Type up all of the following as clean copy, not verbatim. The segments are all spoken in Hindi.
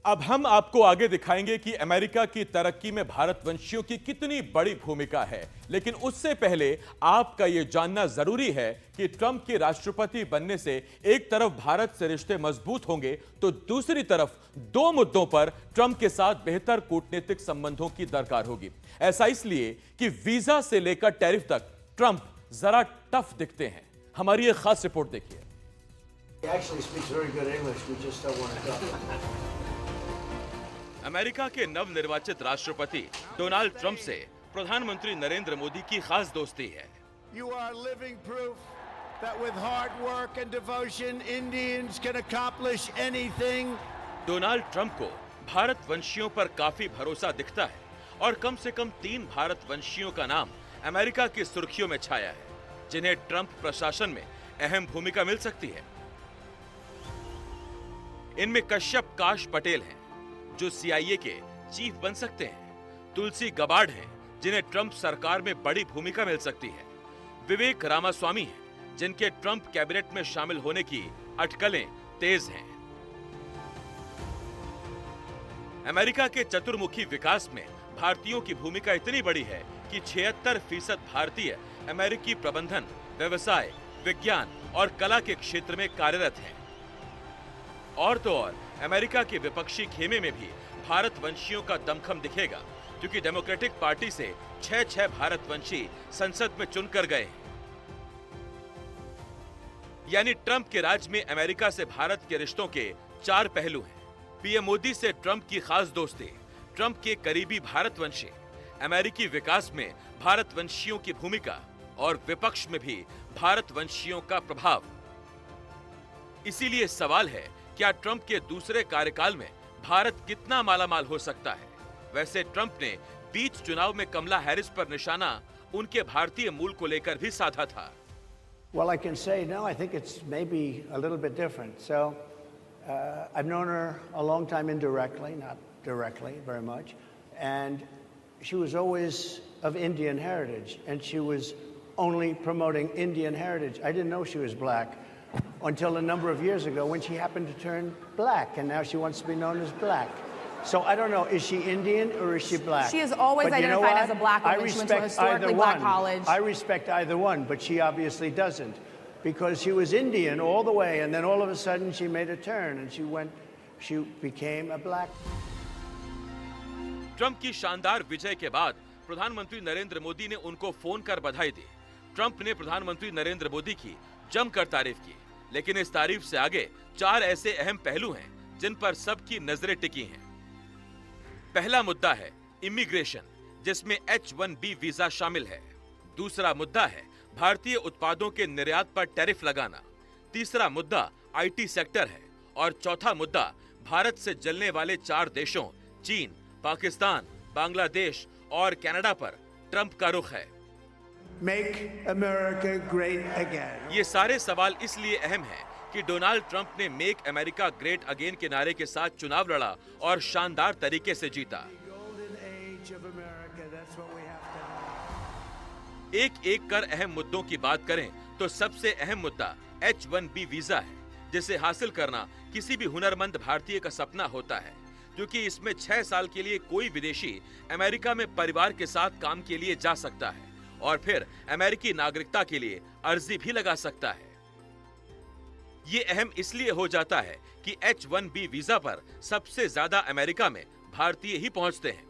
अब हम आपको आगे दिखाएंगे कि अमेरिका की तरक्की में भारतवंशियों की कितनी बड़ी भूमिका है। लेकिन उससे पहले आपका यह जानना जरूरी है कि ट्रंप के राष्ट्रपति बनने से एक तरफ भारत से रिश्ते मजबूत होंगे तो दूसरी तरफ दो मुद्दों पर ट्रंप के साथ बेहतर कूटनीतिक संबंधों की दरकार होगी। ऐसा इसलिए कि वीजा से लेकर टैरिफ तक ट्रंप जरा टफ दिखते हैं। हमारी एक खास रिपोर्ट देखिए। अमेरिका के नवनिर्वाचित राष्ट्रपति डोनाल्ड ट्रंप से प्रधानमंत्री नरेंद्र मोदी की खास दोस्ती है। You are living proof that with hard work and devotion, Indians can accomplish anything. Donald Trump को भारतवंशियों पर काफी भरोसा दिखता है और कम से कम 3 भारतवंशियों का नाम अमेरिका की सुर्खियों में छाया है, जिन्हें ट्रंप प्रशासन में अहम भूमिका मिल सकती है। इनमें कश्यप काश पटेल हैं, जो CIA के चीफ बन सकते हैं। तुलसी गबार्ड हैं, जिन्हें ट्रंप सरकार में बड़ी भूमिका मिल सकती है। विवेक रामास्वामी हैं, जिनके ट्रंप कैबिनेट में शामिल होने की अटकलें तेज हैं। अमेरिका के चतुर्मुखी विकास में भारतीयों की भूमिका इतनी बड़ी है कि 76% भारतीय अमेरिकी प्रबंधन, व्यवसाय, विज्ञान और कला के क्षेत्र में कार्यरत हैं। और तो और अमेरिका के विपक्षी खेमे में भी भारतवंशियों का दमखम दिखेगा, क्योंकि डेमोक्रेटिक पार्टी से 6 भारतवंशी संसद में चुनकर गए। यानी ट्रंप के राज में अमेरिका से भारत के रिश्तों के 4 पहलू हैं। पीएम मोदी से ट्रंप की खास दोस्ती, ट्रंप के करीबी भारतवंशी, अमेरिकी विकास में भारतवंशियों की भूमिका और विपक्ष में भी भारतवंशियों का प्रभाव। इसीलिए सवाल है, क्या ट्रंप के दूसरे कार्यकाल में भारत कितना मालामाल हो सकता है? वैसे ट्रंप ने बीच चुनाव में कमला हैरिस पर निशाना उनके भारतीय मूल को लेकर भी साधा था। Well, I can say no, I think it's maybe a little bit different. So, I've known her a long time indirectly, not directly very much, and she was always of Indian heritage, and she was only promoting Indian heritage. I didn't know she was black until a number of years ago when she happened to turn black, and now she wants to be known as black. So I don't know, is she Indian or is she black? She has always but identified as a black woman. She went to a historically black college. I respect either one, but she obviously doesn't, because she was Indian all the way, and then all of a sudden she made a turn and she became a black. Trump की शानदार विजय के बाद प्रधानमंत्री नरेंद्र मोदी ने उनको फोन कर बधाई दी। ट्रंप ने प्रधानमंत्री नरेंद्र मोदी की जमकर तारीफ की, लेकिन इस तारीफ से आगे 4 ऐसे अहम पहलू हैं जिन पर सबकी नजरें टिकी हैं। पहला मुद्दा है इमिग्रेशन, जिसमें H-1B वीजा शामिल है। दूसरा मुद्दा है भारतीय उत्पादों के निर्यात पर टैरिफ लगाना। तीसरा मुद्दा IT सेक्टर है और चौथा मुद्दा भारत से जलने वाले 4 देशों चीन, पाकिस्तान, बांग्लादेश और कनाडा पर ट्रंप का रुख है। Make America great again. ये सारे सवाल इसलिए अहम हैं कि डोनाल्ड ट्रंप ने मेक अमेरिका ग्रेट अगेन के नारे के साथ चुनाव लड़ा और शानदार तरीके से जीता। एक कर अहम मुद्दों की बात करें तो सबसे अहम मुद्दा H-1B वीजा है, जिसे हासिल करना किसी भी हुनरमंद भारतीय का सपना होता है, क्योंकि इसमें 6 साल के लिए कोई विदेशी अमेरिका में परिवार के साथ काम के लिए जा सकता है और फिर अमेरिकी नागरिकता के लिए अर्जी भी लगा सकता है। ये अहम इसलिए हो जाता है कि H-1B वीजा पर सबसे ज्यादा अमेरिका में भारतीय ही पहुंचते हैं।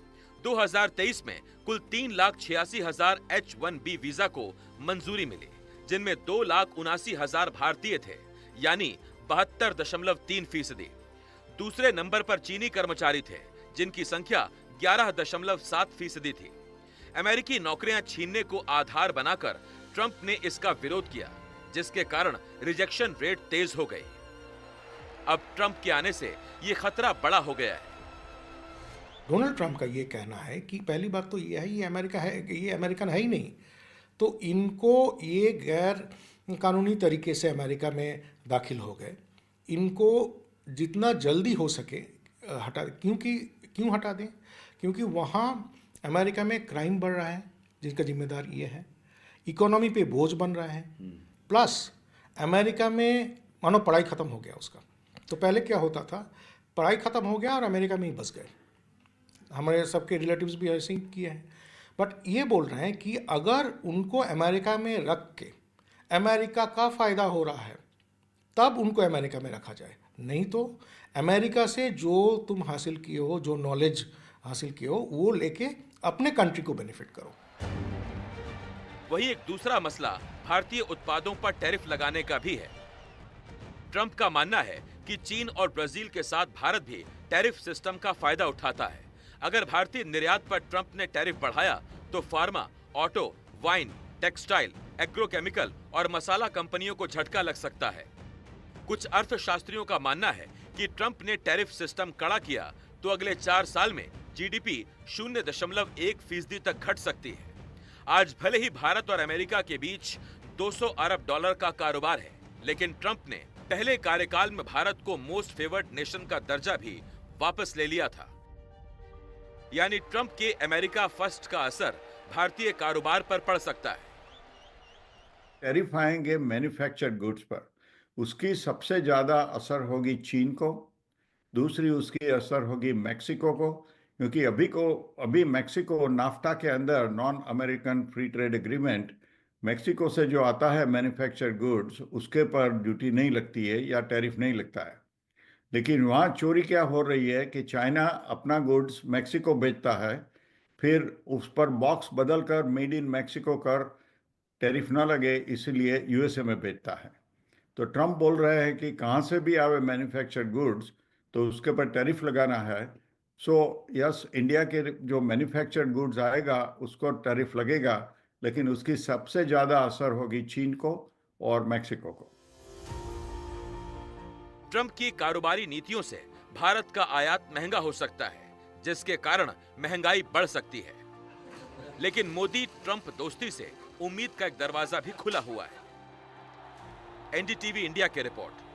2023 में कुल 3,86,000 H-1B वीजा को मंजूरी मिली, जिनमें 2,79,000 भारतीय थे, यानी 72.3%। दूसरे नंबर पर चीनी कर्मचारी थे, जिनकी संख्या 11.7% थी। अमेरिकी नौकरियां छीनने को आधार बनाकर ट्रंप ने इसका विरोध किया, जिसके कारण रिजेक्शन रेट तेज हो गई। अब ट्रंप के आने से ये खतरा बड़ा हो गया है। डोनाल्ड ट्रंप का ये कहना है कि पहली बात तो ये है, ये अमेरिका है, ये अमेरिकन है ही नहीं, तो इनको ये गैर कानूनी तरीके से अमेरिका में दाखिल हो गए, इनको जितना जल्दी हो सके हटा, क्यों हटा दें? क्योंकि वहाँ अमेरिका में क्राइम बढ़ रहा है, जिसका जिम्मेदार ये है, इकोनॉमी पे बोझ बन रहा है, प्लस अमेरिका में मानो पढ़ाई ख़त्म हो गया उसका। तो पहले क्या होता था, पढ़ाई ख़त्म हो गया और अमेरिका में ही बस गए। हमारे सबके रिलेटिव्स भी ऐसे ही किए हैं। बट ये बोल रहे हैं कि अगर उनको अमेरिका में रख के अमेरिका का फ़ायदा हो रहा है तब उनको अमेरिका में रखा जाए, नहीं तो अमेरिका से जो तुम हासिल किए हो, जो नॉलेज हासिल किए हो, वो लेके अपने कंट्री को बेनिफिट करो। वहीं एक दूसरा मसला भारतीय उत्पादों पर टैरिफ लगाने का भी है। ट्रंप का मानना है कि चीन और ब्राजील के साथ भारत भी टैरिफ सिस्टम का फायदा उठाता है। अगर भारतीय निर्यात पर ट्रंप ने टैरिफ बढ़ाया तो pharma, auto, wine, textile, agrochemical और मसाला कंपनियों को झटका लग सकता है। कुछ अर्थशास्त्रियों का मानना है कि ट्रंप ने टैरिफ सिस्टम कड़ा किया तो अगले 4 साल में जीडीपी 0.1% तक घट सकती है। आज भले ही भारत और अमेरिका के बीच 200 अरब डॉलर का कारोबार है, लेकिन ट्रंप ने पहले कार्यकाल में भारत को मोस्ट फेवर्ड नेशन का दर्जा भी वापस ले लिया था। यानी ट्रंप के अमेरिका फर्स्ट का असर भारतीय कारोबार पर पड़ सकता है। टैरिफ आएंगे मैन्युफैक्चर्ड गुड्स पर, उसकी सबसे ज़्यादा असर होगी चीन को, दूसरी उसकी असर होगी मैक्सिको को, क्योंकि अभी मैक्सिको नाफ्टा के अंदर non American free trade agreement, Mexico से जो आता है मैन्युफैक्चर्ड गुड्स उसके पर ड्यूटी नहीं लगती है या टैरिफ नहीं लगता है। लेकिन वहाँ चोरी क्या हो रही है कि चाइना अपना गुड्स मैक्सिको बेचता है, फिर उस पर बॉक्स बदल कर मेड इन मैक्सिको कर टैरिफ ना लगे इसलिए यूएसए में बेचता है। तो ट्रंप बोल रहे हैं कि कहाँ से भी आवे मैन्युफैक्चर्ड गुड्स तो उसके पर टैरिफ लगाना है। सो यस, इंडिया के जो मैन्युफैक्चर्ड गुड्स आएगा उसको टैरिफ लगेगा, लेकिन उसकी सबसे ज़्यादा असर होगी चीन को और मैक्सिको को। ट्रंप की कारोबारी नीतियों से भारत का आयात महंगा हो सकता है, जिसके कारण महंगाई बढ़ सकती है। लेकिन मोदी ट्रंप दोस्ती से उम्मीद का एक दरवाजा भी खुला हुआ है। एनडीटीवी इंडिया की रिपोर्ट।